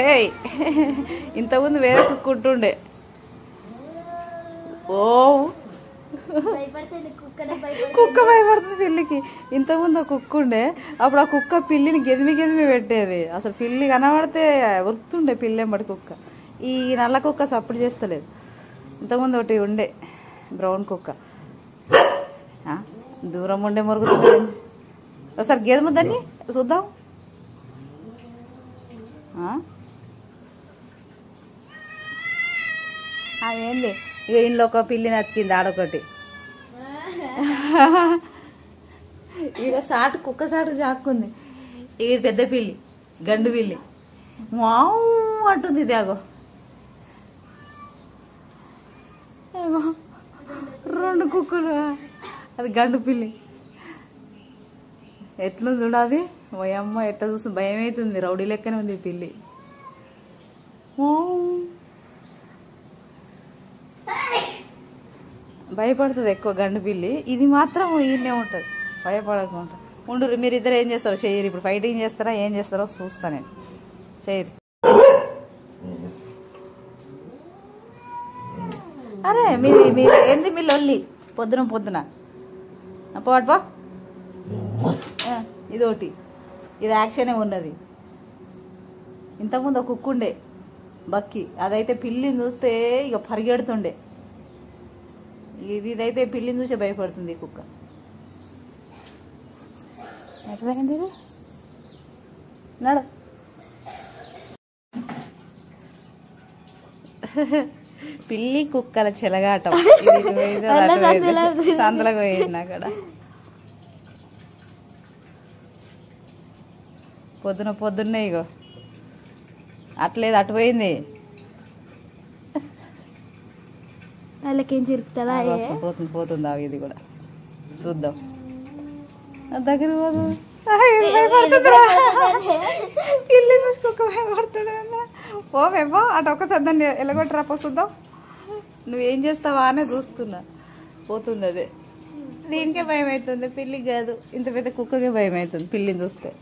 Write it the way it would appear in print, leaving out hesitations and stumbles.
ఏయ్ ఇంతకుముందు వేరే కుక్క ఉంటుండే. ఓ కుక్క భయపడుతుంది పిల్లికి. ఇంతకుముందు ఆ కుక్క ఉండే, అప్పుడు ఆ కుక్క పిల్లిని గెదిమి పెట్టేది. అసలు పిల్లి కనబడితే వస్తుండే పిల్లెంబడి కుక్క. ఈ నల్ల కుక్క సప్పుడు చేస్తలేదు. ఇంతకుముందు ఒకటి ఉండే బ్రౌన్ కుక్క, దూరం ఉండే మొరుగుతుంది. ఒకసారి గెదముద్దని చూద్దాం. ఏంది ఇక ఇంట్లో ఒక పిల్లి నచ్చింది ఆడొకటి. ఇక సాటు కుక్క సాటు జాక్కుంది. ఇది పెద్ద పిల్లి, గండు పిల్లి. వావ్ అంటుంది. ఇది అగో రెండు కుక్కలు. అది గండు పిల్లి. ఎట్లా చూడాలి ఓయమ్మ, ఎట్లా చూస్తుంది భయం అవుతుంది. రౌడీ లెక్కనే ఉంది పిల్లి. భయపడుతుంది ఎక్కువ గండు పిల్లి. ఇది మాత్రం ఈయనే ఉంటుంది భయపడకుండా. ఉండు, మీరిద్దరు ఏం చేస్తారో చేయరు. ఇప్పుడు ఫైటింగ్ చేస్తారా ఏం చేస్తారో చూస్తా నేను. చేయరు. అరే మీరు ఏంది మీ లొల్లి పొద్దున పోవట్పా. ఇది ఒకటి, ఇది యాక్షనే ఉన్నది. ఇంతకుముందు ఒక కుక్క ఉండే బక్కి, అదైతే పిల్లిని చూస్తే ఇక పరిగెడుతుండే. ఇదైతే పిల్లిని చూసి భయపడుతుంది ఈ కుక్క. ఎట్లయింది ఇది నడు. పిల్లి కుక్కల చెలగాటం. సంతలకు పోయింది అక్కడ. పొద్దున్నే ఇగో అట్లేదు అటు పోయింది. వాళ్ళకేం చిరుకుతుందా? పోతుందా ఇది కూడా చూద్దాం. దగ్గర పోదు. పిల్లి చూసుకోక భయపడుతున్నా. పోవేమో అటు ఒక్కసారి దాన్ని ఎలగొట్టరా చూద్దాం. నువ్వేం చేస్తావా అనే చూస్తున్నా. పోతుంది అదే. దీనికే భయం అవుతుంది, పిల్లికి కాదు. ఇంత పెద్ద కుక్కకే భయం అవుతుంది పిల్లిని చూస్తే.